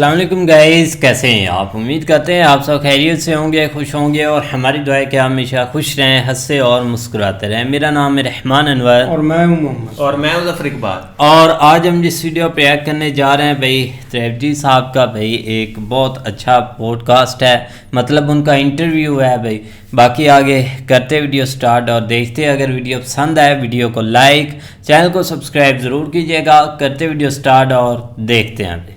अस्सलाम वालेकुम गाइस, कैसे हैं आप। उम्मीद करते हैं आप सब खैरियत से होंगे, खुश होंगे और हमारी दुआ है कि आप हमेशा खुश रहें, हंसते और मुस्कुराते रहें। मेरा नाम है रहमान अनवर और मैं हूं मोहम्मद और मैं मुज़फ़्फ़र इकबाल। और आज हम जिस वीडियो पे रिएक्ट करने जा रहे हैं भाई, त्रेवजी साहब का भाई एक बहुत अच्छा पॉडकास्ट है, मतलब उनका इंटरव्यू है भाई। बाकी आगे करते वीडियो स्टार्ट और देखते हैं। अगर वीडियो पसंद आए वीडियो को लाइक, चैनल को सब्सक्राइब ज़रूर कीजिएगा। करते वीडियो स्टार्ट और देखते हैं भाई।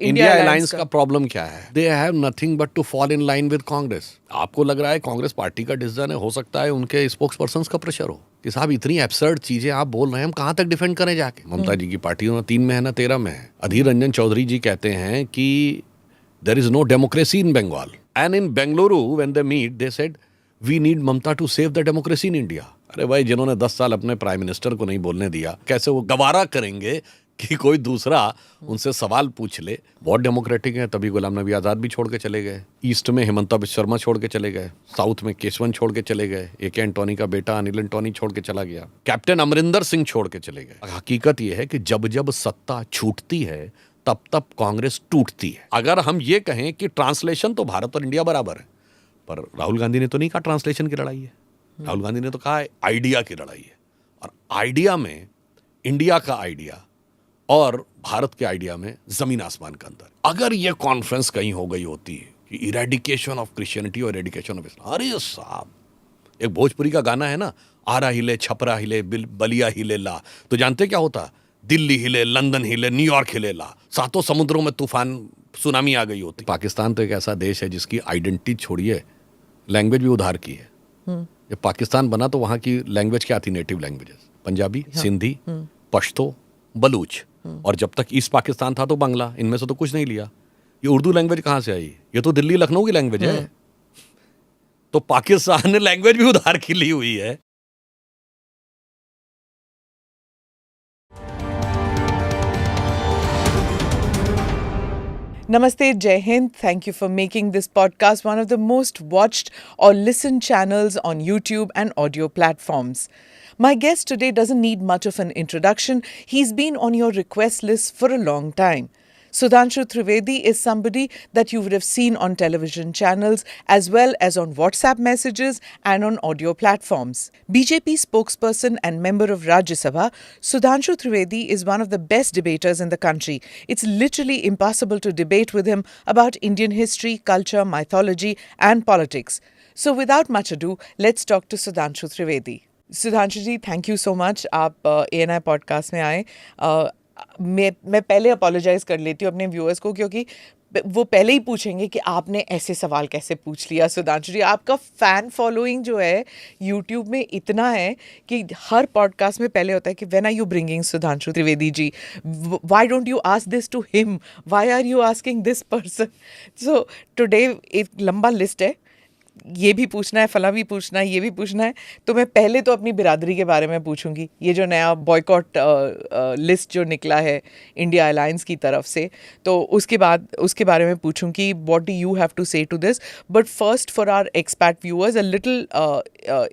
इंडिया अलायंस का प्रॉब्लम क्या है? They have nothing but to fall in line with Congress. आपको लग रहा है कांग्रेस पार्टी का डिसीजन है? हो सकता है उनके स्पोक्स पर्सन्स का प्रेशर हो कि साहब इतनी एब्सर्ड चीजें आप बोल रहे हैं, हम कहां तक डिफेंड करें जाके। ममता जी की पार्टी ना 3 में है ना 13 में है। अधीर रंजन चौधरी जी कहते हैं कि there is no democracy in Bengal and in Bengaluru when they meet they said we need Mamata to save the democracy in India. अरे भाई, जिन्होंने 10 साल अपने प्राइम मिनिस्टर को नहीं बोलने दिया, कैसे वो गवारा करेंगे कि कोई दूसरा उनसे सवाल पूछ ले। बहुत डेमोक्रेटिक है। तभी गुलाम नबी आज़ाद भी छोड़ के चले गए, ईस्ट में हिमंता बिश्व शर्मा छोड़ के चले गए, साउथ में केशवंत छोड़ के चले गए, ए.के. एंटोनी का बेटा अनिल एंटोनी छोड़ के चला गया, कैप्टन अमरिंदर सिंह छोड़ के चले गए। हकीकत यह है कि जब जब सत्ता छूटती है तब तब कांग्रेस टूटती है। अगर हम ये कहें कि ट्रांसलेशन तो भारत और इंडिया बराबर है, पर राहुल गांधी ने तो नहीं कहा ट्रांसलेशन की लड़ाई है। राहुल गांधी ने तो कहा आइडिया की लड़ाई है। और आइडिया में इंडिया का आइडिया और भारत के आइडिया में जमीन आसमान का अंतर। अगर ये कॉन्फ्रेंस कहीं हो गई होती है कि इरेडिकेशन ऑफ क्रिश्चियनिटी और इरेडिकेशन ऑफ इस्लाम, अरे साहब, एक भोजपुरी का गाना है ना, आरा हिले छपरा हिले बलिया हिले ला, तो जानते क्या होता? दिल्ली हिले, लंदन हिले, न्यूयॉर्क हिले ला, सातों समुद्रों में तूफान सुनामी आ गई होती। पाकिस्तान तो एक ऐसा देश है जिसकी आइडेंटिटी छोड़िए, लैंग्वेज भी उधार की है। जब पाकिस्तान बना तो वहाँ की लैंग्वेज क्या थी? Native languages Punjabi, Sindhi, Pashto, Baloch. और जब तक ईस्ट पाकिस्तान था तो बांग्ला। इनमें से तो कुछ नहीं लिया। ये उर्दू लैंग्वेज कहाँ से आई? ये तो दिल्ली लखनऊ की लैंग्वेज है। तो पाकिस्तान ने लैंग्वेज भी उधार की ली हुई है। Namaste, Jai Hind. Thank you for making this podcast one of the most watched or listened channels on YouTube and audio platforms. My guest today doesn't need much of an introduction. He's been on your request list for a long time. Sudhanshu Trivedi is somebody that you would have seen on television channels as well as on WhatsApp messages and on audio platforms. BJP spokesperson and member of Rajya Sabha, Sudhanshu Trivedi is one of the best debaters in the country. It's literally impossible to debate with him about Indian history, culture, mythology and politics. So without much ado, let's talk to Sudhanshu Trivedi. Sudhanshu ji, thank you so much. आप ANI podcast में आए. मैं पहले apologise कर लेती हूँ अपने viewers को, क्योंकि वो पहले ही पूछेंगे कि आपने ऐसे सवाल कैसे पूछ लिया। सुधांशु जी, आपका फ़ैन फॉलोइंग जो है यूट्यूब में इतना है कि हर पॉडकास्ट में पहले होता है कि when are you bringing Sudhanshu Trivedi ji, why don't you ask this to him, why are you asking this person. So today एक लंबा लिस्ट है, ये भी पूछना है, फला भी पूछना है, ये भी पूछना है। तो मैं पहले तो अपनी बिरादरी के बारे में पूछूंगी। ये जो नया बॉयकॉट लिस्ट जो निकला है इंडिया अलायंस की तरफ से, तो उसके बारे में पूछूंगी what do you have to say to this. But first, for our expat viewers, a little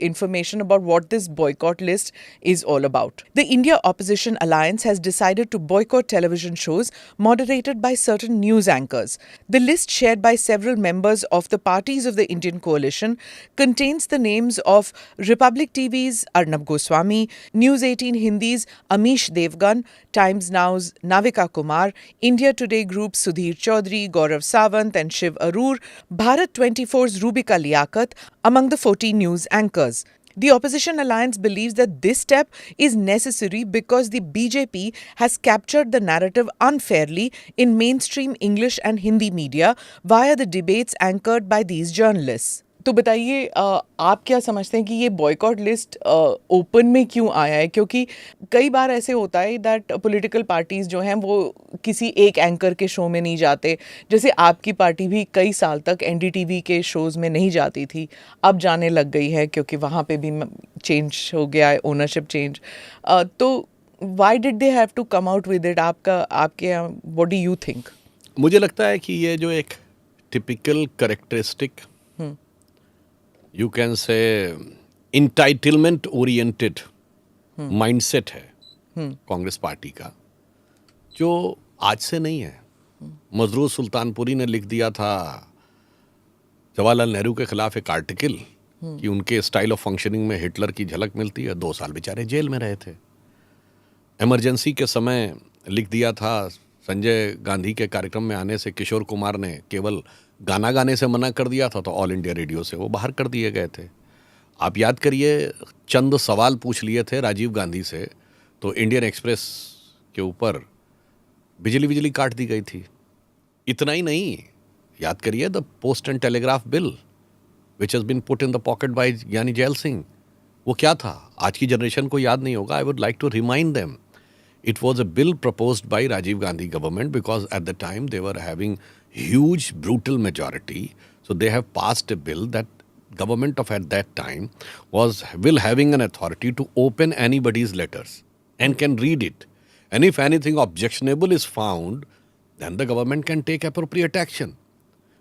information about what this boycott list is all about. The India Opposition Alliance has decided to boycott television shows moderated by certain news anchors. The list, shared by several members of the parties of the Indian coalition, contains the names of Republic TV's Arnab Goswami, News 18 Hindi's Amish Devgan, Times Now's Navika Kumar, India Today Group's Sudhir Chaudhary, Gaurav Sawant and Shiv Arur, Bharat 24's Rubika Liaquat, among the 14 news anchors. The opposition alliance believes that this step is necessary because the BJP has captured the narrative unfairly in mainstream English and Hindi media via the debates anchored by these journalists. तो बताइए, आप क्या समझते हैं कि ये boycott list open में क्यों आया है? क्योंकि कई बार ऐसे होता है दैट पॉलिटिकल पार्टीज़ जो हैं वो किसी एक एंकर के शो में नहीं जाते। जैसे आपकी पार्टी भी कई साल तक एनडीटीवी के शोज़ में नहीं जाती थी, अब जाने लग गई है क्योंकि वहाँ पे भी चेंज हो गया है, ओनरशिप चेंज। तो why did they have to come out with it? आपके व्हाट डू यू थिंक? मुझे लगता है कि ये जो एक typical characteristic, you can say entitlement oriented mindset है कांग्रेस पार्टी का, जो आज से नहीं है। मजरूर सुल्तानपुरी ने लिख दिया था जवाहरलाल नेहरू के खिलाफ एक आर्टिकल कि उनके स्टाइल ऑफ फंक्शनिंग में हिटलर की झलक मिलती है। 2 साल बेचारे जेल में रहे थे। इमरजेंसी के समय लिख दिया था संजय गांधी के कार्यक्रम में आने से किशोर कुमार ने केवल गाना गाने से मना कर दिया था, तो ऑल इंडिया रेडियो से वो बाहर कर दिए गए थे। आप याद करिए, चंद सवाल पूछ लिए थे राजीव गांधी से, तो इंडियन एक्सप्रेस के ऊपर बिजली काट दी गई थी। इतना ही नहीं, याद करिए the post and telegraph bill which has been put in the pocket by Gyani Zail Singh. वो क्या था, आज की जनरेशन को याद नहीं होगा। I would like to remind them, it was a bill proposed by Rajiv Gandhi government because at the time they were having huge brutal majority, so they have passed a bill that government of at that time was having an authority to open anybody's letters and can read it, and if anything objectionable is found, then the government can take appropriate action.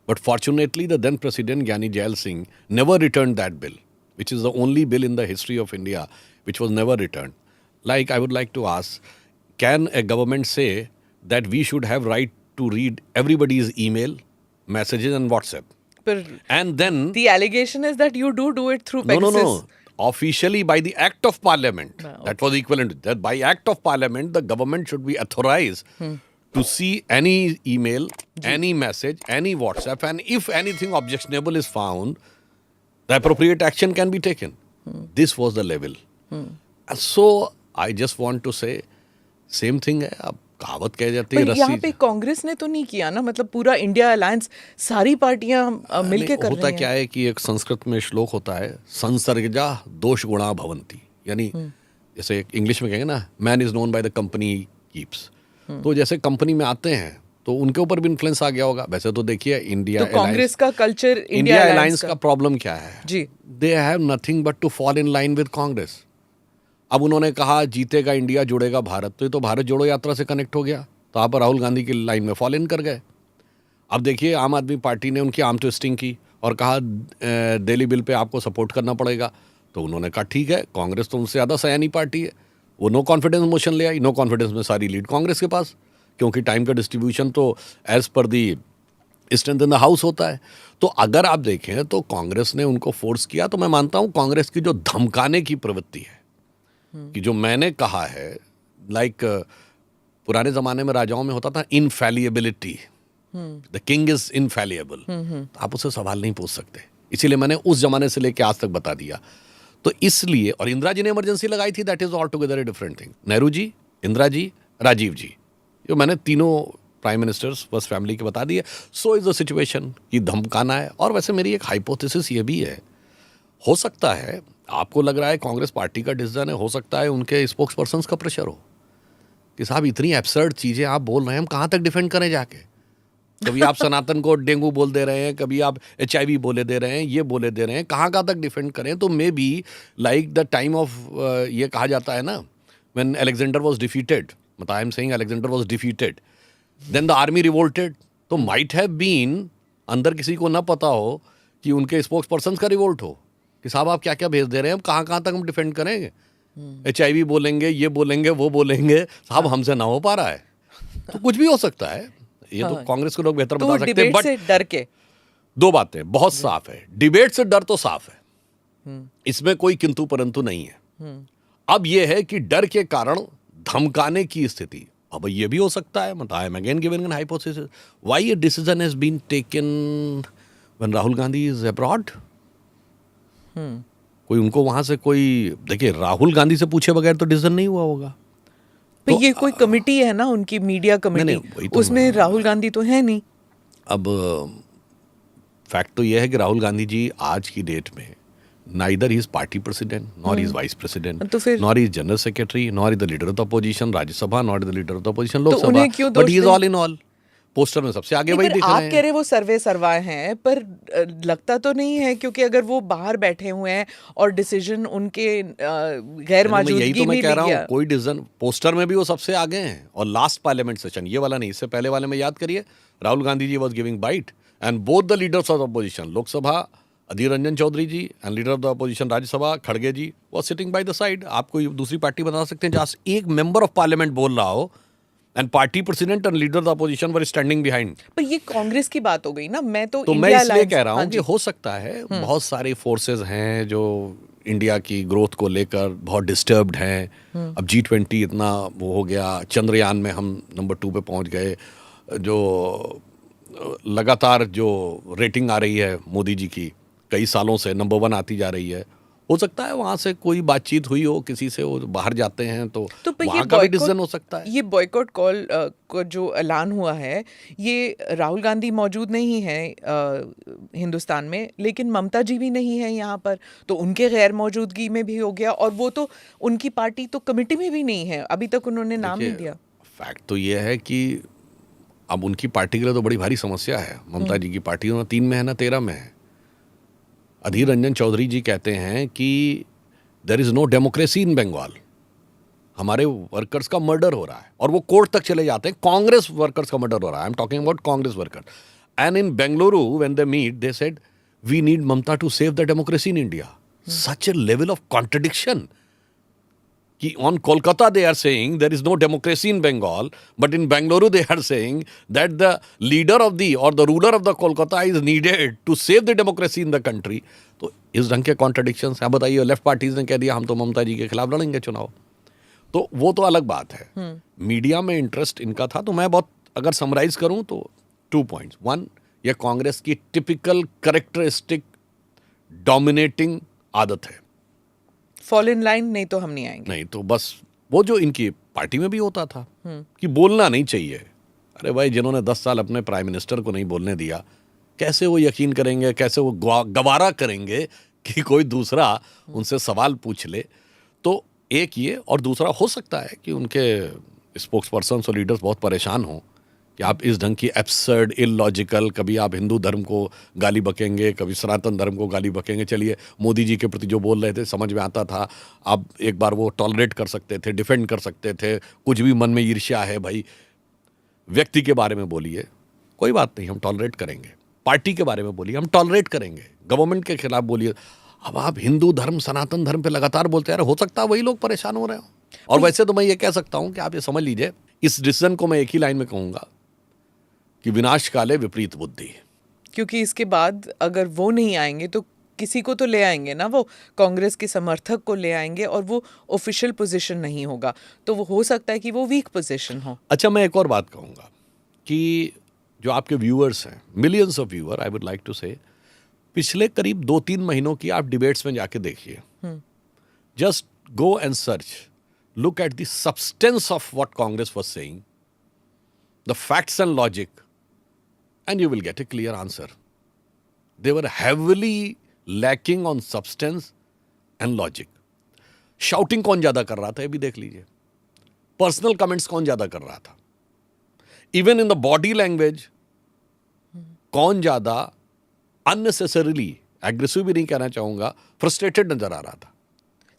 But fortunately the then president Gyani Jail Singh never returned that bill, which is the only bill in the history of India which was never returned. Like, I would like to ask, can a government say that we should have right to read everybody's email, messages and WhatsApp? But And then... the allegation is that you do it through Pegasus. No. Officially by the Act of Parliament. Okay. That was equivalent to that. By Act of Parliament, the government should be authorized to see any email, any message, any WhatsApp, and if anything objectionable is found, the appropriate action can be taken. This was the level. And so, I just want to say, same thing है। अब कहावत कह जाती है, पर यहाँ पे कांग्रेस ने तो नहीं किया ना, मतलब पूरा इंडिया अलायंस सारी पार्टियां मिलके कर रही हैं। होता क्या है कि एक संस्कृत में श्लोक होता है, संसर्गजा दोष गुणा भवंती, यानी जैसे इंग्लिश में कहेंगे ना, man is known by the company keeps. तो जैसे कंपनी में आते हैं तो उनके ऊपर भी इन्फ्लुएंस आ गया होगा। वैसे तो देखिए इंडिया तो कांग्रेस का कल्चर, इंडिया अलायंस का प्रॉब्लम क्या है जी, they have nothing but to fall in line with Congress. अब उन्होंने कहा जीतेगा इंडिया जुड़ेगा भारत, तो ये तो भारत जोड़ो यात्रा से कनेक्ट हो गया, तो आप राहुल गांधी की लाइन में फॉल इन कर गए। अब देखिए आम आदमी पार्टी ने उनकी आर्म ट्विस्टिंग की और कहा दिल्ली बिल पे आपको सपोर्ट करना पड़ेगा, तो उन्होंने कहा ठीक है, कांग्रेस तो उनसे ज़्यादा सयानी पार्टी है, वो नो कॉन्फिडेंस मोशन ले आई। नो कॉन्फिडेंस में सारी लीड कांग्रेस के पास, क्योंकि टाइम का डिस्ट्रीब्यूशन तो एज पर the strength in the house होता है। तो अगर आप देखें तो कांग्रेस ने उनको फोर्स किया, तो मैं मानता हूँ कांग्रेस की जो धमकाने की प्रवृत्ति है कि जो मैंने कहा है, लाइक पुराने ज़माने में राजाओं में होता था इनफैलिएबिलिटी, द किंग इज इनफैलिएबल, तो आप उससे सवाल नहीं पूछ सकते, इसीलिए मैंने उस जमाने से लेकर आज तक बता दिया। तो इसलिए, और इंदिरा जी ने इमरजेंसी लगाई थी, that is all together a different thing. Nehru ji, Indira ji, Rajiv ji, जो मैंने तीनों प्राइम मिनिस्टर्स फर्स्ट फैमिली के बता दिए। सो इज द सिचुएशन कि धमकाना है। और वैसे मेरी एक हाइपोथेसिस ये भी है, हो सकता है आपको लग रहा है कांग्रेस पार्टी का डिसीजन है, हो सकता है उनके स्पोक्स पर्सन्स का प्रेशर हो कि साहब इतनी एब्सर्ड चीज़ें आप बोल रहे हैं, हम कहाँ तक डिफेंड करें जाके। कभी आप सनातन को डेंगू बोल दे रहे हैं, कभी आप HIV बोले दे रहे हैं, ये बोले दे रहे हैं, कहाँ तक डिफेंड करें। तो may be like the time of, ये कहा जाता है ना, व्हेन अलेक्जेंडर वाज डिफीटेड, मतलब I am saying Alexander was defeated, then the army revolted. तो माइट हैव बीन, अंदर किसी को ना पता हो कि उनके स्पोक्स पर्सन का रिवोल्ट हो कि साहब आप क्या क्या भेज दे रहे हैं, हम कहाँ तक हम डिफेंड करेंगे। HIV बोलेंगे, ये बोलेंगे, वो बोलेंगे, साहब हमसे ना हो पा रहा है। तो कुछ भी हो सकता है, ये तो कांग्रेस के लोग बेहतर बता सकते हैं। बट डर के दो बातें बहुत साफ है, डिबेट से डर तो साफ है, इसमें कोई किंतु परंतु नहीं है। अब ये है कि डर के कारण धमकाने की स्थिति, अब ये भी हो सकता है। मतलब I am again giving an hypothesis, why a decision has been taken when Rahul Gandhi is abroad. कोई उनको वहां से कोई, देखिए राहुल गांधी से पूछे बगैर तो डिसीजन नहीं हुआ होगा। तो ये कोई कमिटी है ना, उनकी मीडिया कमिटी, तो उसमें राहुल गांधी तो है नहीं। अब फैक्ट तो ये है कि राहुल गांधी जी आज की डेट में neither is party president, nor is vice president, तो फिर nor is general secretary, nor is the leader of the opposition Rajya Sabha, nor is the leader of the opposition Lok Sabha, but he is all in all. Poster में सबसे आगे वही दिख रहे हैं। आप कह रहे वो सर्वाए हैं, पर लगता तो नहीं है, क्योंकि अगर वो बाहर बैठे हुए हैं और डिसीजन उनके गैर मौजूदगी यही तो मैं में कह रहा भी हूँ, कोई डिसीजन पोस्टर में भी वो सबसे आगे हैं। और लास्ट पार्लियामेंट सेशन, ये वाला नहीं, इससे पहले वाले में याद करिए, Rahul Gandhi ji was giving bite and both the leaders of the opposition, Lok Sabha Adhir Ranjan Chowdhury ji and leader of the opposition Rajya Sabha खड़गे ji was sitting by the side. आप कोई दूसरी पार्टी बता सकते हैं जहाँ एक मेंबर ऑफ पार्लियामेंट बोल रहा हो and party president and leader the opposition were standing behind. पर ये कांग्रेस की बात हो गई ना, मैं तो मैं इंडिया इसलिए अलायंस, कह रहा हाँ हूँ जी। कि हो सकता है बहुत सारे फोर्सेस हैं जो इंडिया की ग्रोथ को लेकर बहुत डिस्टर्ब्ड हैं। अब G20 इतना वो हो गया, चंद्रयान में हम नंबर 2 पे पहुंच गए, जो लगातार जो रेटिंग आ रही है मोदी जी की कई सालों से नंबर 1 आती जा रही है। हो सकता है वहाँ से कोई बातचीत हुई हो किसी से, वो बाहर जाते हैं तो पर वहाँ का भी डिसीजन हो सकता है। ये बॉयकॉट कॉल को जो ऐलान हुआ है, ये राहुल गांधी मौजूद नहीं है हिंदुस्तान में, लेकिन ममता जी भी नहीं है यहाँ पर, तो उनके गैर मौजूदगी में भी हो गया। और वो तो उनकी पार्टी तो कमेटी में भी नहीं है, अभी तक उन्होंने नाम नहीं दिया। फैक्ट तो ये है कि अब उनकी पार्टी के लिए तो बड़ी भारी समस्या है। ममता जी की पार्टी ना 3 में है ना 13 में है। अधीर रंजन चौधरी जी कहते हैं कि there is no democracy in Bengal, हमारे वर्कर्स का मर्डर हो रहा है, और वो कोर्ट तक चले जाते हैं, कांग्रेस वर्कर्स का मर्डर हो रहा है। I am talking about Congress worker. And in Bengaluru when they meet they said we need Mamata to save the democracy in India. Such a level of contradiction कि on Kolkata they are saying there is no democracy in Bengal, but in Bengaluru they are saying that the leader of the or the ruler of the Kolkata is needed to save the democracy in the country. तो इस ढंग के contradictions हैं। बताइए, left parties ने कह दिया हम तो ममता जी के खिलाफ लड़ेंगे चुनाव, तो वो तो अलग बात है। मीडिया में इंटरेस्ट इनका था, तो मैं बहुत अगर समराइज करूं तो 2 पॉइंट्स। 1, ये कांग्रेस की टिपिकल करेक्टरिस्टिक डोमिनेटिंग आदत है, फॉल इन लाइन, नहीं तो हम नहीं आएंगे। नहीं तो बस वो जो इनकी पार्टी में भी होता था कि बोलना नहीं चाहिए। अरे भाई, जिन्होंने 10 साल अपने प्राइम मिनिस्टर को नहीं बोलने दिया, कैसे वो यकीन करेंगे, कैसे वो गवारा करेंगे कि कोई दूसरा उनसे सवाल पूछ ले। तो एक ये, और दूसरा हो सकता है कि उनके स्पोक्स पर्सन और लीडर्स बहुत परेशान हों कि आप इस ढंग की एब्सर्ड, इलॉजिकल, कभी आप हिंदू धर्म को गाली बकेंगे, कभी सनातन धर्म को गाली बकेंगे। चलिए, मोदी जी के प्रति जो बोल रहे थे समझ में आता था, अब एक बार वो टॉलरेट कर सकते थे, डिफेंड कर सकते थे, कुछ भी मन में ईर्ष्या है भाई, व्यक्ति के बारे में बोलिए, कोई बात नहीं, हम टॉलरेट करेंगे। पार्टी के बारे में बोलिए, हम टॉलरेट करेंगे। गवर्नमेंट के खिलाफ बोलिए। अब आप हिंदू धर्म, सनातन धर्म पे लगातार बोलते हैं, हो सकता है वही लोग परेशान हो रहे हो। और वैसे तो मैं ये कह सकता हूं कि आप ये समझ लीजिए, इस डिसीजन को मैं एक ही लाइन में कहूंगा कि विनाश काले विपरीत बुद्धि। क्योंकि इसके बाद अगर वो नहीं आएंगे तो किसी को तो ले आएंगे ना, वो कांग्रेस के समर्थक को ले आएंगे, और वो ऑफिशियल पोजीशन नहीं होगा, तो वो हो सकता है कि वो वीक पोजीशन हो। अच्छा, मैं एक और बात कहूंगा कि जो आपके व्यूअर्स हैं, millions of viewer, I would like to say, पिछले करीब 2-3 महीनों की आप डिबेट्स में जाके देखिए। Just go and search, look at the substance of what Congress was saying, the facts and logic, and you will get a clear answer. They were heavily lacking on substance and logic. Shouting कौन ज्यादा कर रहा था, ये भी देख लीजिए। Personal comments कौन ज्यादा कर रहा था। Even in the body language कौन ज्यादा अननेसेसरीली, एग्रेसिव भी नहीं कहना चाहूंगा, फ्रस्ट्रेटेड नजर आ रहा था।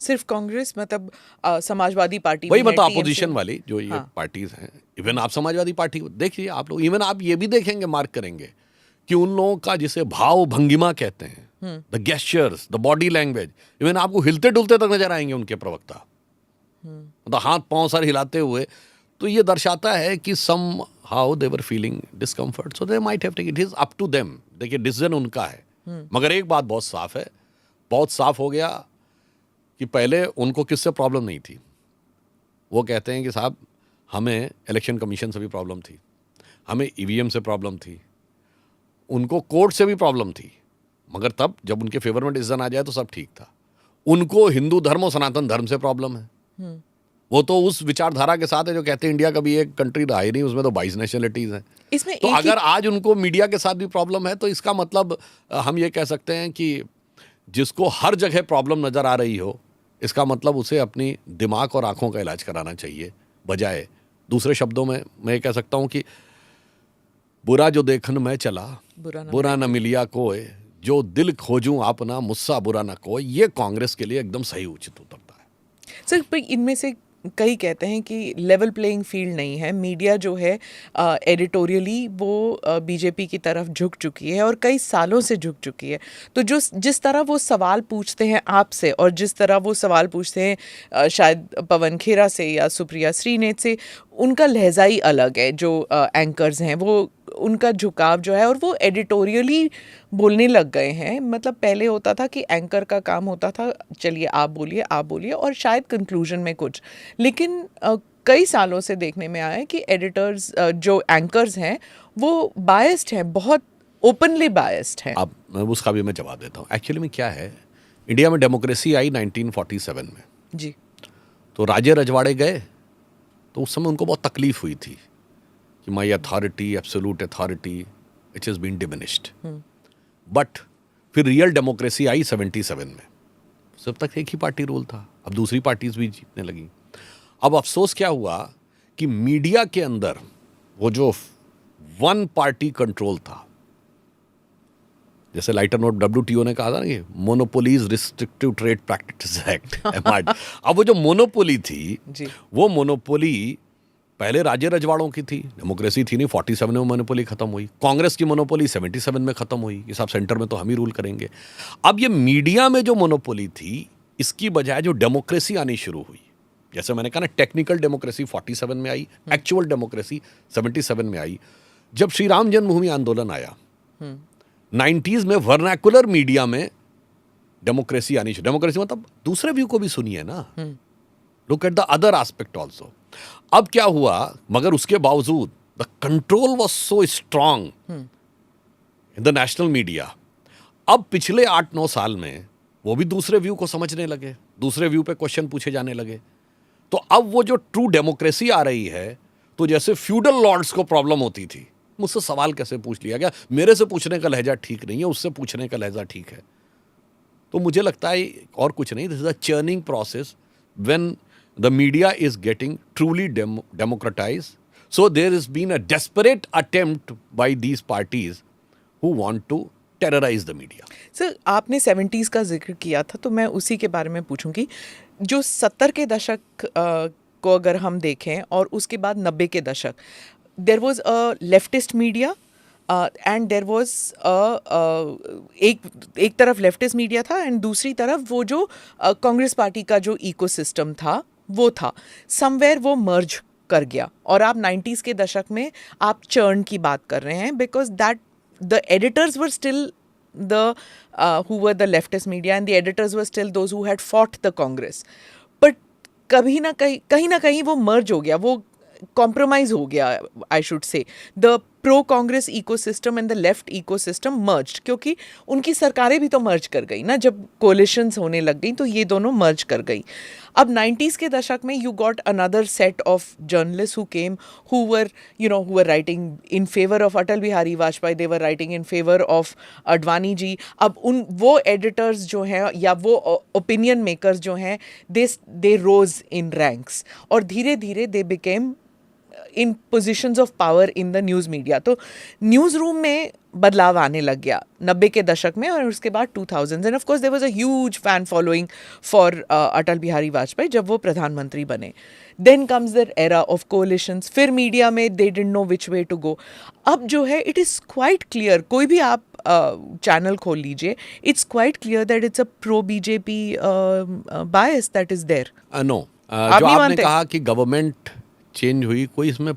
सिर्फ कांग्रेस, मतलब समाजवादी पार्टी, वही भी है, मतलब TMC अपोजिशन वाली जो ये पार्टीज हैं। इवन आप समाजवादी पार्टी देखिए, आप लोग, इवन आप ये भी देखेंगे, मार्क करेंगे कि उन लोगों का जिसे भाव भंगिमा कहते हैं, the gestures, the body language, even आपको हिलते डुलते तक नजर आएंगे उनके प्रवक्ता, मतलब हाथ पांव सर हिलाते हुए। तो ये दर्शाता है कि somehow they were feeling discomfort, so they might have taken, it is up to them. देखिए, डिसीजन उनका है, मगर एक बात बहुत साफ है, बहुत साफ हो गया कि पहले उनको किससे प्रॉब्लम नहीं थी। वो कहते हैं कि साहब, हमें इलेक्शन कमीशन से भी प्रॉब्लम थी, हमें ईवीएम से प्रॉब्लम थी, उनको कोर्ट से भी प्रॉब्लम थी, मगर तब जब उनके फेवर में डिसीजन आ जाए तो सब ठीक था। उनको हिंदू धर्म और सनातन धर्म से प्रॉब्लम है। वो तो उस विचारधारा के साथ है जो कहते हैं इंडिया कभी एक कंट्री रहा ही नहीं, उसमें तो 22 नेशनलिटीज हैं। इसमें तो अगर आज उनको मीडिया के साथ भी प्रॉब्लम है, तो इसका मतलब हम ये कह सकते हैं कि जिसको हर जगह प्रॉब्लम नजर आ रही हो, इसका मतलब उसे अपनी दिमाग और आंखों का इलाज कराना चाहिए, बजाय, दूसरे शब्दों में मैं ये कह सकता हूं कि बुरा जो देखन में चला, बुरा न मिलिया कोई, जो दिल खोजूं अपना, मुस्सा बुरा न कोई, ये कांग्रेस के लिए एकदम सही उचित उतरता है। सर, पर इनमें से कई कहते हैं कि लेवल प्लेइंग फील्ड नहीं है, मीडिया जो है एडिटोरियली वो बीजेपी की तरफ झुक चुकी है और कई सालों से झुक चुकी है। तो जिस तरह वो सवाल पूछते हैं आपसे और जिस तरह वो सवाल पूछते हैं शायद पवन खेरा से या सुप्रिया श्रीनेत से, उनका लहजा ही अलग है। जो एंकर्स हैं वो उनका झुकाव जो है और वो एडिटोरियली बोलने लग गए हैं। मतलब पहले होता था कि एंकर का काम होता था चलिए आप बोलिए और शायद कंक्लूजन में कुछ, लेकिन कई सालों से देखने में आया है कि एडिटर्स जो एंकर्स हैं वो बायस्ड हैं, बहुत ओपनली बायस्ड हैं। अब उसका भी मैं जवाब देता हूँ। एक्चुअली में क्या है, इंडिया में डेमोक्रेसी आई 1947 में जी। तो राजे रजवाड़े गए तो उस समय उनको बहुत तकलीफ हुई थी कि my authority, absolute authority, it is been diminished. But फिर रियल डेमोक्रेसी आई 77 में। सब तक एक ही पार्टी रूल था, अब दूसरी पार्टीज भी जीतने लगी। अब अफसोस क्या हुआ कि मीडिया के अंदर वो जो वन पार्टी कंट्रोल था, जैसे लाइटर नोट WTO ने कहा था ना कि monopolies restrictive trade practice act MRT। अब वो जो मोनोपोली थी जी। वो मोनोपोली पहले राजे रजवाड़ों की थी, डेमोक्रेसी थी नहीं, 47 में मोनोपोली खत्म हुई। कांग्रेस की मोनोपोली 77 में खत्म हुई कि साहब सेंटर में तो हम ही रूल करेंगे। अब ये मीडिया में जो मोनोपोली थी, इसकी बजाय जो डेमोक्रेसी आनी शुरू हुई, जैसे मैंने कहा ना, टेक्निकल डेमोक्रेसी 47 में आई, एक्चुअल डेमोक्रेसी 77 में आई। जब श्री राम जन्मभूमि आंदोलन आया 90s में, वर्नाकुलर मीडिया में डेमोक्रेसी आनी शुरू। डेमोक्रेसी मतलब दूसरे व्यू को भी सुनिए ना, look at the other aspect also. अब क्या हुआ, मगर उसके बावजूद the control was so strong in the national media. अब पिछले 8-9 साल में वो भी दूसरे व्यू को समझने लगे, दूसरे व्यू पे क्वेश्चन पूछे जाने लगे। तो अब वो जो ट्रू डेमोक्रेसी आ रही है, तो जैसे फ्यूडल लॉर्ड्स को प्रॉब्लम होती थी, मुझसे सवाल कैसे पूछ लिया गया, मेरे से पूछने का लहजा ठीक नहीं है, उससे पूछने का लहजा ठीक है। तो मुझे लगता है और कुछ नहीं, this is a churning process when the media is getting truly democratized. So there has been a desperate attempt by these parties who want to terrorize the media. Sir, आपने 70s का जिक्र किया था तो मैं उसी के बारे में पूछूंगी। जो 70 के दशक को अगर हम देखें और उसके बाद 90 के दशक, there was a leftist media and there was एक तरफ लेफ्टिस्ट मीडिया था एंड दूसरी तरफ वो जो कांग्रेस पार्टी का जो इकोसिस्टम था वो था। समवेयर वो मर्ज कर गया और आप 90s के दशक में आप चर्न की बात कर रहे हैं, because that the editors were still the who were the leftist media and the editors were still those who had fought the Congress. But कभी ना कहीं वो merge हो गया, वो compromise हो गया, I should say. The pro-Congress ecosystem and the left ecosystem merged, क्योंकि उनकी सरकारें भी तो merge कर गई ना, जब coalitions होने लग गई तो ये दोनों merge कर गई. अब 90s के दशक में you got another set of journalists who came, who were writing in favor of Atal Bihari Vajpayee, they were writing in favor of Advani ji. अब वो editors जो हैं या वो opinion makers जो हैं, they rose in ranks और धीरे धीरे they became in positions of power in the news media. तो न्यूज़ रूम में बदलाव आने लग गया 90 के दशक में और उसके बाद 2000s. And of course there was a huge fan following for Atal Bihari Vajpayee जब वो प्रधानमंत्री बने. Then comes the era of coalitions. फिर मीडिया में they didn't know which way to go. अब जो है it is quite clear, कोई भी आप चैनल खोल लीजिए, it's quite clear that it's a pro-BJP bias that is there. No. जो आपने कहा कि गवर्नमेंट चेंज हुई, कोई इसमें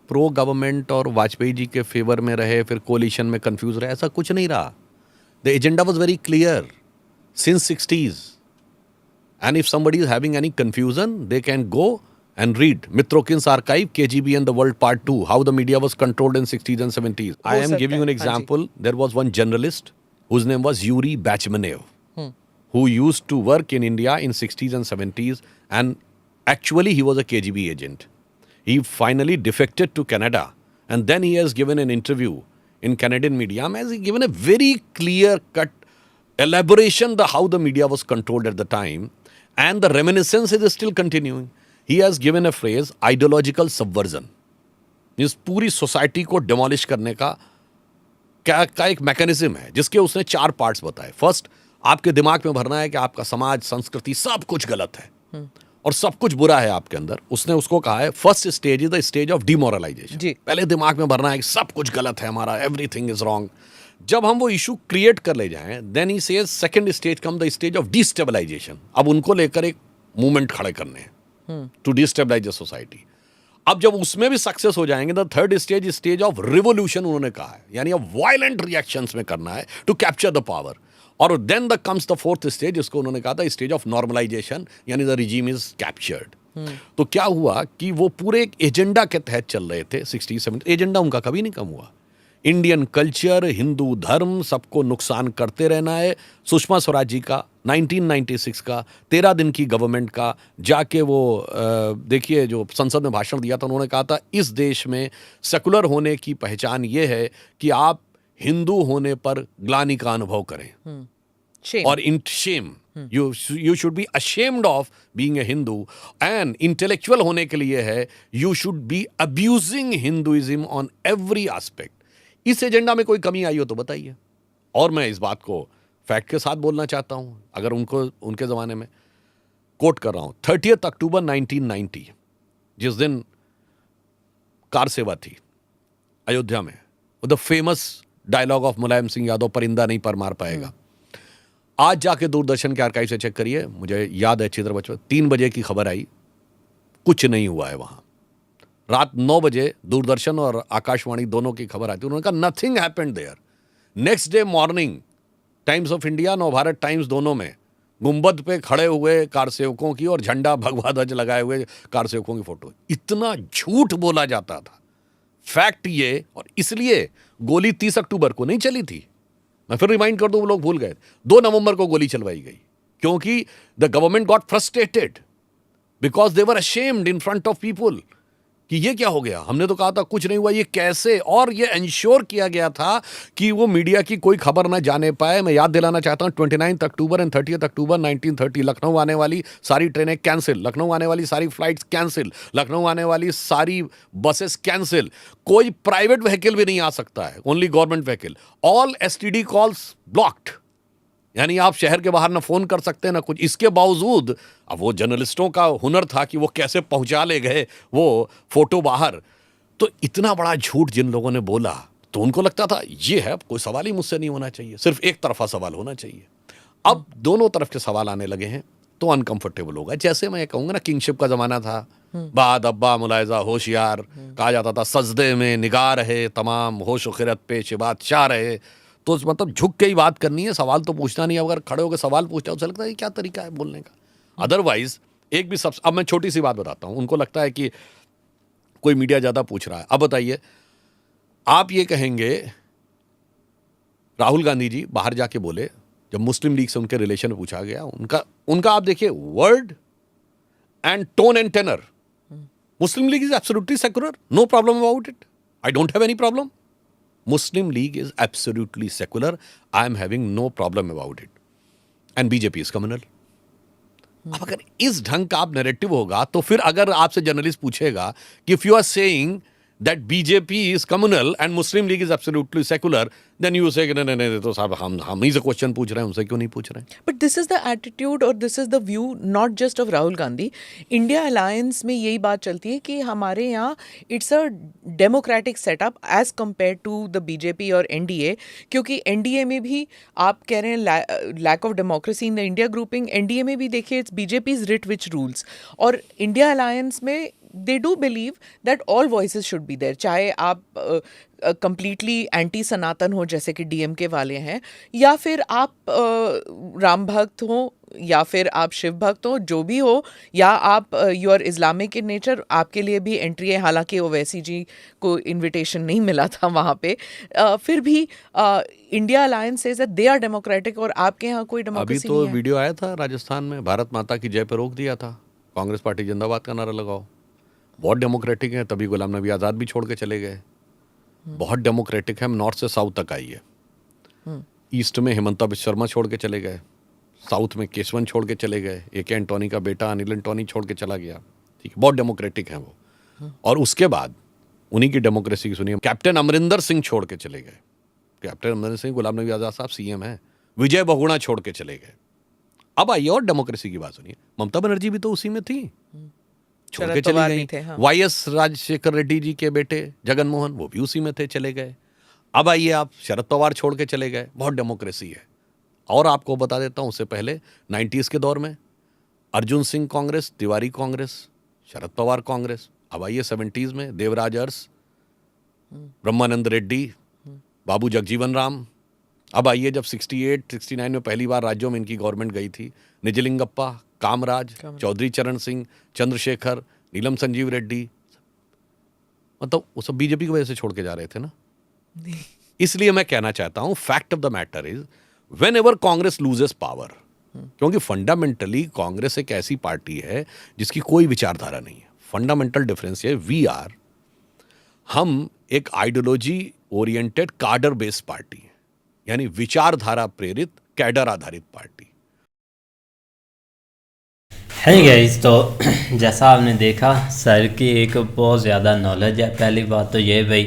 प्रो गवर्नमेंट और वाजपेयी जी के फेवर में रहे फिर कोलिशन में कंफ्यूज रहे, ऐसा कुछ नहीं रहा. The agenda was very clear since 60s and if somebody is having any confusion they can go and read Mitrokin's archive, KGB and the World Part 2, how the media was controlled in 60s and 70s. I am giving you an example. There was one journalist whose name was Yuri Bachmanev, who used to work in India in 60s and 70s, and actually he was a KGB agent. He finally defected to Canada, and then he has given an interview in Canadian media. He has given a very clear-cut elaboration of how the media was controlled at the time, and the reminiscence is still continuing. He has given a phrase, ideological subversion. इस पूरी society को demolish करने का एक mechanism है, जिसके उसने 4 parts बताए. फर्स्ट, आपके दिमाग में भरना है कि आपका समाज, संस्कृति सब कुछ गलत है. और सब कुछ बुरा है आपके अंदर, उसने उसको कहा है first stage is the stage of demoralization. जी। पहले दिमाग में भरना है कि सब कुछ गलत है हमारा, एवरीथिंग इज रॉन्ग। जब हम वो इशू क्रिएट कर ले जाएं, देन ही says second stage come the stage of destabilization. अब उनको लेकर एक मूवमेंट खड़े करने हैं टू डिस्टेबलाइज द सोसाइटी। अब जब उसमें भी सक्सेस हो जाएंगे, the third stage stage of revolution उन्होंने कहा है, यानी अब वायलेंट रिएक्शंस में करना है टू कैप्चर द पावर। और then the comes the fourth stage, जिसको उन्होंने कहा था स्टेज ऑफ नॉर्मलाइजेशन, यानी द रिजीम इज कैप्चर्ड। तो क्या हुआ कि वो पूरे एक एजेंडा के तहत चल रहे थे 60-70। एजेंडा उनका कभी नहीं कम हुआ। इंडियन कल्चर, हिंदू धर्म, सबको नुकसान करते रहना है। सुषमा स्वराज जी का 1996 का 13 दिन की गवर्नमेंट का जाके वो देखिए जो संसद में भाषण दिया था, उन्होंने कहा था इस देश में सेकुलर होने की पहचान ये है कि आप हिंदू होने पर ग्लानि का अनुभव करें। Shame. और इन Shem you should be ashamed of being a Hindu. And intellectual होने के लिए है you should be abusing Hinduism on every aspect. इस एजेंडा में कोई कमी आई हो तो बताइए। और मैं इस बात को फैक्ट के साथ बोलना चाहता हूं, अगर उनको उनके ज़माने में कोट कर रहा हूं, 30 अक्टूबर 1990 जिस दिन कार सेवा थी अयोध्या में, the famous dialogue of Mulayam Singh Yadav, परिंदा नहीं पर मार पाएगा। आज जाके दूरदर्शन के आर्काइव से चेक करिए, मुझे याद है चित्र बचपन 3 बजे की खबर आई, कुछ नहीं हुआ है वहां। रात 9 बजे दूरदर्शन और आकाशवाणी दोनों की खबर आती, उन्होंने कहा nothing happened there. Next day morning Times of India, Navbharat Times, दोनों में गुंबद पे खड़े हुए कारसेवकों की और झंडा भगवा ध्वज लगाए हुए कारसेवकों की फोटो। इतना झूठ बोला जाता था। फैक्ट ये, और इसलिए गोली 30 अक्टूबर को नहीं चली थी। मैं फिर रिमाइंड कर दूं, वो लोग भूल गए। 2 नवंबर को गोली चलवाई गई क्योंकि the government got frustrated because they were ashamed in front of people कि ये क्या हो गया, हमने तो कहा था कुछ नहीं हुआ, ये कैसे। और ये इंश्योर किया गया था कि वो मीडिया की कोई खबर ना जाने पाए। मैं याद दिलाना चाहता हूं 29 अक्टूबर एंड 30 अक्टूबर 1930 लखनऊ आने वाली सारी ट्रेनें कैंसिल, लखनऊ आने वाली सारी फ्लाइट्स कैंसिल, लखनऊ आने वाली सारी बसेस कैंसिल। कोई प्राइवेट व्हीकल भी नहीं आ सकता है, only government vehicle. All STD calls blocked, यानी आप शहर के बाहर ना फोन कर सकते ना कुछ। इसके बावजूद अब वो जर्नलिस्टों का हुनर था कि वो कैसे पहुंचा ले गए वो फोटो बाहर। तो इतना बड़ा झूठ जिन लोगों ने बोला, तो उनको लगता था ये है, कोई सवाल ही मुझसे नहीं होना चाहिए, सिर्फ एक तरफा सवाल होना चाहिए। अब दोनों तरफ के सवाल आने लगे हैं तो अनकंफर्टेबल होगा। जैसे मैं कहूंगा ना, किंगशिप का जमाना था, बाद अब्बा मुलायजा होशियार कहा जाता था, सजदे में निगाह रहे तमाम, होश खिरत पेश बादशाह रहे। तो मतलब झुक के ही बात करनी है, सवाल तो पूछना नहीं है। अगर खड़े होकर सवाल पूछता है, उसे लगता है ये क्या तरीका है बोलने का। अदरवाइज एक भी सब, अब मैं छोटी सी बात बताता हूं, उनको लगता है कि कोई मीडिया ज्यादा पूछ रहा है। अब बताइए, आप ये कहेंगे राहुल गांधी जी बाहर जाके बोले, जब मुस्लिम लीग से उनके रिलेशन में पूछा गया, उनका आप देखिए word and tone and tenor, Muslim League is absolutely secular, no problem about it, I don't have any problem. Muslim League is absolutely secular. I am having no problem about it. And BJP is communal. अब अगर इस ढंग का आप narrative होगा, तो फिर अगर आपसे जर्नलिस्ट पूछेगा कि if you are saying that BJP is communal and Muslim League is absolutely secular, then you say नहीं तो साहब हम ही से क्वेश्चन पूछ रहे हैं, उनसे क्यों नहीं पूछ रहे हैं। But this is the attitude or this is the view not just of Rahul Gandhi. India Alliance में यही बात चलती है कि हमारे यहाँ it's a democratic setup as compared to the BJP और NDA, क्योंकि NDA में भी आप कह रहे हैं lack of democracy in the India grouping, NDA में भी देखिए it's BJP's writ which rules, और India Alliance में they do believe that all voices should be there, चाहे आप कंप्लीटली एंटी सनातन हो जैसे कि डीएमके वाले हैं, या फिर आप राम भक्त हो, या फिर आप शिव भक्त हो, जो भी हो, या आप you are Islamic in nature, आपके लिए भी एंट्री है। हालांकि ओवैसी जी को इनविटेशन नहीं मिला था वहाँ पे, फिर भी India alliance says that they are democratic, और आपके यहाँ कोई डेमोक्रेसी नहीं है। अभी तो वीडियो आया था राजस्थान में, भारत माता की जय पे रोक दिया था, कांग्रेस पार्टी जिंदाबाद का नारा लगाओ। बहुत डेमोक्रेटिक है, तभी गुलाम नबी आज़ाद भी छोड़ के चले गए। बहुत डेमोक्रेटिक है, नॉर्थ से साउथ तक आई है। ईस्ट में हिमंता बिश्व शर्मा छोड़ के चले गए, साउथ में केशवन छोड़ के चले गए, AK एंटोनी का बेटा अनिल एंटोनी छोड़ के चला गया। ठीक है, बहुत डेमोक्रेटिक है वो। और उसके बाद उन्हीं की डेमोक्रेसी की सुनिए, कैप्टन अमरिंदर सिंह छोड़ के चले गए। कैप्टन अमरिंदर सिंह, गुलाम नबी आज़ाद साहब CM हैं। विजय बहुगुणा छोड़ के चले गए। अब आइए और डेमोक्रेसी की बात सुनिए, ममता बनर्जी भी तो उसी में थी, छोड़ के शरद चली पवार गई। भी थे, हाँ। वाईएस राजशेखर रेड्डी जी के बेटे जगन मोहन, वो भी उसी में थे, चले गए। अब आइए आप, शरद पवार छोड़ के चले गए, बहुत डेमोक्रेसी है। और आपको बता देता हूं, उससे पहले 90s के दौर में अर्जुन सिंह कांग्रेस, तिवारी कांग्रेस, शरद पवार कांग्रेस। अब आइए 70s में देवराज अरस, ब्रह्मानंद रेड्डी, बाबू जगजीवन राम। अब आइए जब 68-69 में पहली बार राज्यों में इनकी गवर्नमेंट गई थी, निजलिंगप्पा, कामराज, चौधरी चरण सिंह, चंद्रशेखर, नीलम संजीव रेड्डी। मतलब वो सब बीजेपी की वजह से छोड़ के जा रहे थे ना। इसलिए मैं कहना चाहता हूं, fact of the matter is when ever Congress loses power, क्योंकि फंडामेंटली कांग्रेस एक ऐसी पार्टी है जिसकी कोई विचारधारा नहीं है। फंडामेंटल डिफरेंस है, हम एक आइडियोलॉजी ओरिएंटेड कार्डर बेस्ड पार्टी है, यानी विचारधारा प्रेरित कैडर आधारित पार्टी। है गाइस, तो जैसा आपने देखा सर की एक बहुत ज़्यादा नॉलेज है। पहली बात तो ये भाई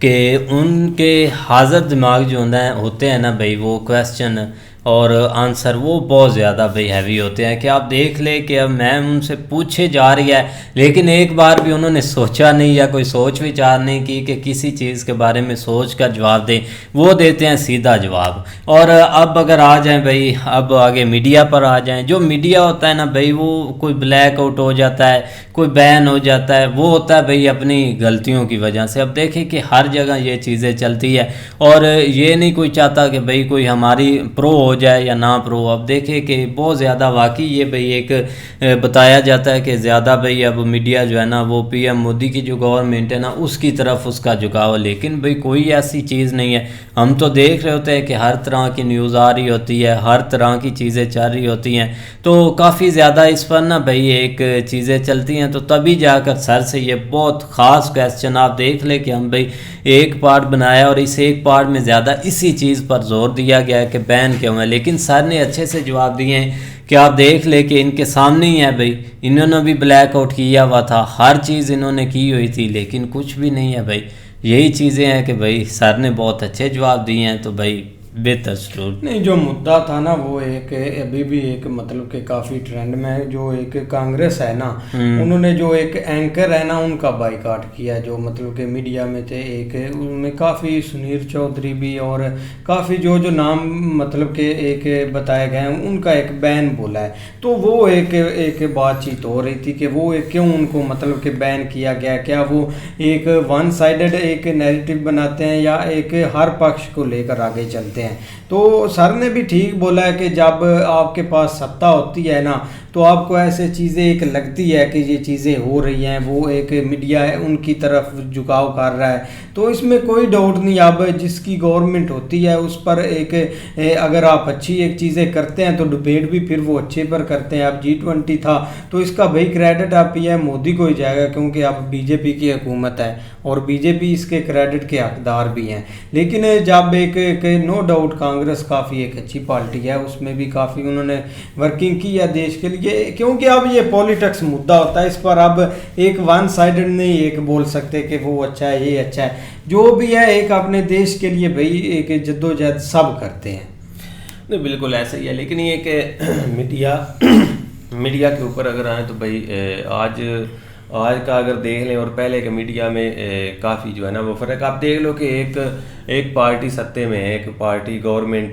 कि उनके हाज़र दिमाग जो होते हैं ना भाई, वो क्वेश्चन और आंसर वो बहुत ज़्यादा भाई हैवी होते हैं कि आप देख ले कि अब मैम उनसे पूछे जा रही है, लेकिन एक बार भी उन्होंने सोचा नहीं या कोई सोच विचार नहीं की कि किसी चीज़ के बारे में सोच कर जवाब दें, वो देते हैं सीधा जवाब। और अब अगर आ जाएं भाई, अब आगे मीडिया पर आ जाएं, जो मीडिया होता है ना भाई, वो कोई ब्लैक आउट हो जाता है, कोई बैन हो जाता है, वो होता है भाई अपनी गलतियों की वजह से। अब देखें कि हर जगह ये चीज़ें चलती है और ये नहीं कोई चाहता कि भाई कोई हमारी प्रो हो जाए या ना प्रो। अब देखें कि बहुत ज़्यादा वाकई ये भाई एक बताया जाता है कि ज़्यादा भाई अब मीडिया जो है ना वो पीएम मोदी की जो गवर्नमेंट है ना उसकी तरफ उसका झुकाव, लेकिन भाई कोई ऐसी चीज़ नहीं है। हम तो देख रहे होते हैं कि हर तरह की न्यूज़ आ रही होती है, हर तरह की चीज़ें चल रही होती हैं, तो काफ़ी ज़्यादा इस पर ना भाई एक चीज़ें चलती हैं। तो तभी जाकर सर से ये बहुत ख़ास क्वेश्चन आप देख ले कि हम भाई एक पार्ट बनाया और इस एक पार्ट में ज़्यादा इसी चीज़ पर जोर दिया गया है कि बैन क्यों है, लेकिन सर ने अच्छे से जवाब दिए हैं कि आप देख ले कि इनके सामने ही है भाई, इन्होंने भी ब्लैकआउट किया हुआ था, हर चीज़ इन्होंने की हुई थी, लेकिन कुछ भी नहीं है भाई। यही चीज़ें हैं कि भाई सर ने बहुत अच्छे जवाब दिए हैं, तो भाई बेहतर स्टूड नहीं, जो मुद्दा था ना वो एक अभी भी एक मतलब कि काफ़ी ट्रेंड में है। जो एक कांग्रेस है ना, उन्होंने जो एक एंकर है ना उनका बाइकाट किया, जो मतलब कि मीडिया में थे। एक उनमें काफ़ी सुनील चौधरी भी और काफ़ी जो जो नाम मतलब कि एक बताए गए हैं उनका एक बैन बोला है। तो वो एक बातचीत हो रही थी कि वो क्यों उनको मतलब कि बैन किया गया, क्या वो एक वन साइडेड एक नैरेटिव बनाते हैं या एक हर पक्ष को लेकर आगे चलते हैं। तो सर ने भी ठीक बोला है कि जब आपके पास सत्ता होती है ना तो आपको ऐसे चीज़ें एक लगती है कि ये चीज़ें हो रही हैं, वो एक मीडिया है उनकी तरफ झुकाव कर रहा है, तो इसमें कोई डाउट नहीं। अब जिसकी गवर्नमेंट होती है उस पर एक अगर आप अच्छी एक चीज़ें करते हैं तो डिबेट भी फिर वो अच्छे पर करते हैं। अब G20 था तो इसका भाई क्रेडिट आप पीएम मोदी को ही जाएगा, क्योंकि अब बीजेपी की हुकूमत है और बीजेपी इसके क्रेडिट के हकदार भी हैं। लेकिन जब एक नो डाउट कांग्रेस काफ़ी एक अच्छी पार्टी है, उसमें भी काफ़ी उन्होंने वर्किंग की है देश के लिए, क्योंकि अब ये पॉलिटिक्स मुद्दा होता है, इस पर अब एक वन साइडेड नहीं एक बोल सकते कि वो अच्छा है ये अच्छा है। जो भी है एक अपने देश के लिए भाई एक जद्दोजहद सब करते हैं। नहीं, बिल्कुल ऐसा ही है। लेकिन ये कि मीडिया के ऊपर अगर आए तो भाई आज का अगर देख लें और पहले के मीडिया में काफ़ी जो है ना वो फ़र्क आप देख लो कि एक पार्टी सत्ते में है, एक पार्टी गवर्नमेंट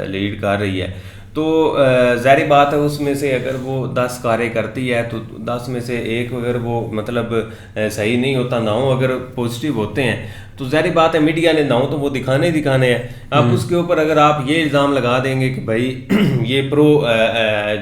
लीड कर रही है, तो ज़ाहिर बात है उसमें से अगर वो 10 कार्य करती है तो 10 में से एक अगर वो मतलब सही नहीं होता, 9 अगर पॉजिटिव होते हैं, तो ज़ाहिर बात है मीडिया ने 9 तो वो दिखाने हैं। अब उसके ऊपर अगर आप ये इल्ज़ाम लगा देंगे कि भाई ये प्रो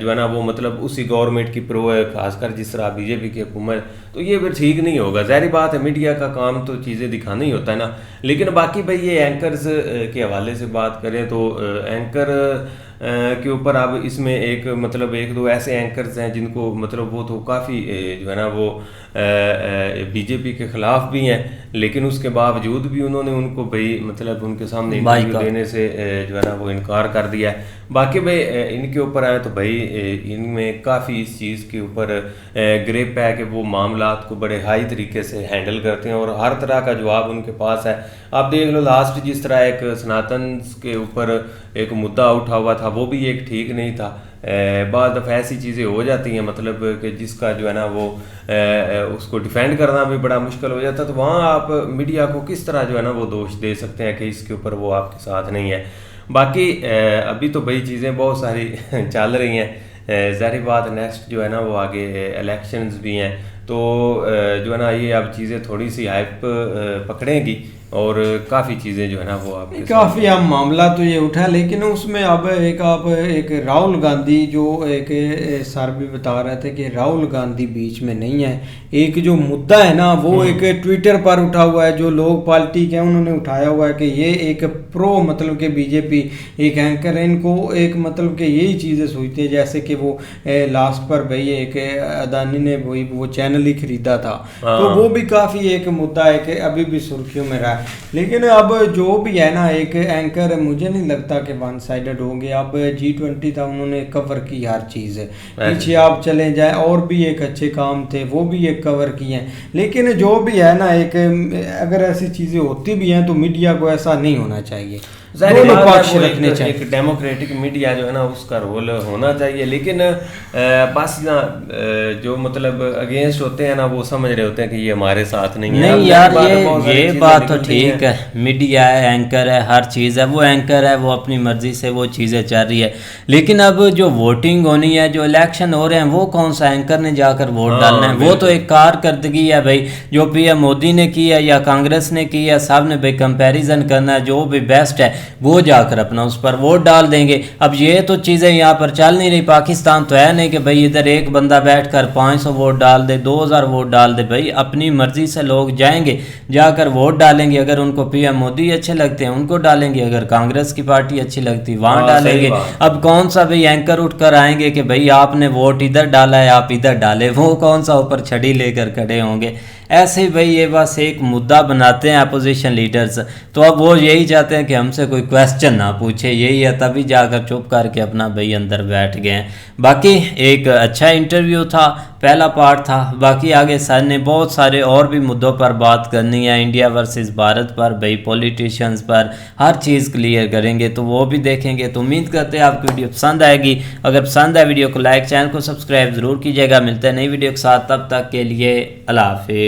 जो है ना वो मतलब उसी गवर्नमेंट की प्रो है, खासकर जिस तरह बीजेपी की हुकूमत, तो ये फिर ठीक नहीं होगा। ज़ाहिर बात है मीडिया का काम तो चीज़ें दिखाना ही होता है ना। लेकिन बाकी भाई ये एंकर्स के हवाले से बात करें तो एंकर के ऊपर अब इसमें एक मतलब एक दो ऐसे एंकर्स हैं जिनको मतलब वो तो काफ़ी जो है ना वो बीजेपी के ख़िलाफ़ भी हैं, लेकिन उसके बावजूद भी उन्होंने उनको भाई मतलब उनके सामने इंटरव्यू देने से जो है ना वो इनकार कर दिया है। बाकी भाई इनके ऊपर आए तो भाई इनमें काफ़ी इस चीज़ के ऊपर ग्रिप है कि वो मामलात को बड़े हाई तरीके से हैंडल करते हैं और हर तरह का जवाब उनके पास है। आप देख लो लास्ट जिस तरह एक सनातन के ऊपर एक मुद्दा उठा हुआ था, वो भी एक ठीक नहीं था, बाद दफ़ा ऐसी चीज़ें हो जाती हैं मतलब कि जिसका जो है ना वो उसको डिफेंड करना भी बड़ा मुश्किल हो जाता है, तो वहाँ आप मीडिया को किस तरह जो है ना वो दोष दे सकते हैं कि इसके ऊपर वो आपके साथ नहीं है। बाकी अभी तो भाई चीज़ें बहुत सारी चल रही हैं, ज़ाहिर बात नेक्स्ट जो है ना वो आगे इलेक्शंस भी हैं, तो जो है ना ये अब चीज़ें थोड़ी सी हाइप पकड़ेंगी और काफ़ी चीज़ें जो है ना वो आपके काफ़ी अब मामला तो ये उठा, लेकिन उसमें अब एक राहुल गांधी जो एक सर भी बता रहे थे कि राहुल गांधी बीच में नहीं है। एक जो मुद्दा है ना वो एक ट्विटर पर उठा हुआ है, जो लोग पार्टी के उन्होंने उठाया हुआ है कि ये एक प्रो मतलब कि बीजेपी एक एंकर है, इनको एक मतलब कि यही चीज़ें सोचती है जैसे कि वो लास्ट पर भाई एक अदानी ने वही वो चैनल ही खरीदा था, तो वो भी काफ़ी एक मुद्दा है कि अभी भी सुर्खियों में रहा। लेकिन अब जो भी है ना एक एंकर मुझे नहीं लगता कि वन साइडेड होंगे। अब G20 था, उन्होंने कवर की हर चीज़, पीछे आप चले जाए और भी एक अच्छे काम थे वो भी एक कवर किए हैं। लेकिन जो भी है ना एक अगर ऐसी चीज़ें होती भी हैं तो मीडिया को ऐसा नहीं होना चाहिए, दोनों पक्ष रखने चाहिए। एक डेमोक्रेटिक मीडिया जो है ना उसका रोल होना चाहिए, लेकिन बस ना जो मतलब अगेंस्ट होते हैं ना वो समझ रहे होते हैं कि ये हमारे साथ नहीं है। नहीं यार ये बात तो ठीक है, मीडिया है, एंकर है, हर चीज़ है, वो एंकर है, वो अपनी मर्जी से वो चीज़ें चल रही है। लेकिन अब जो वोटिंग होनी है, जो इलेक्शन हो रहे हैं, वो कौन सा एंकर ने जाकर वोट डालना है? वो तो एक कारकर्दगी है भाई, जो पीएम मोदी ने की है या कांग्रेस ने की है, सब ने भाई कंपैरिजन करना है, जो भी बेस्ट है वो जाकर अपना उस पर वोट डाल देंगे। अब ये तो चीज़ें यहाँ पर चल नहीं रही। पाकिस्तान तो है नहीं कि भाई इधर एक बंदा बैठकर 500 वोट डाल दे, 2000 वोट डाल दे। भाई अपनी मर्जी से लोग जाएंगे, जाकर वोट डालेंगे। अगर उनको पीएम मोदी अच्छे लगते हैं उनको डालेंगे, अगर कांग्रेस की पार्टी अच्छी लगती है वहाँ डालेंगे। अब कौन सा भाई एंकर उठकर आएंगे कि भाई आपने वोट इधर डाला है आप इधर डाले, वो कौन सा ऊपर छड़ी लेकर खड़े होंगे? ऐसे ही भाई ये बस एक मुद्दा बनाते हैं अपोजिशन लीडर्स, तो अब वो यही चाहते हैं कि हमसे कोई क्वेश्चन ना पूछे, यही है, तभी जाकर चुप करके अपना भाई अंदर बैठ गए हैं। बाकी एक अच्छा इंटरव्यू था, पहला पार्ट था। बाकी आगे सर ने बहुत सारे और भी मुद्दों पर बात करनी है, इंडिया वर्सेस भारत पर, भाई पॉलिटिशियंस पर, हर चीज़ क्लियर करेंगे, तो वो भी देखेंगे। तो उम्मीद करते हैं आपको वीडियो पसंद आएगी। अगर पसंद आए वीडियो को लाइक, चैनल को सब्सक्राइब ज़रूर कीजिएगा। मिलते हैं नई वीडियो के साथ, तब तक के लिए अल्लाह हाफिज़।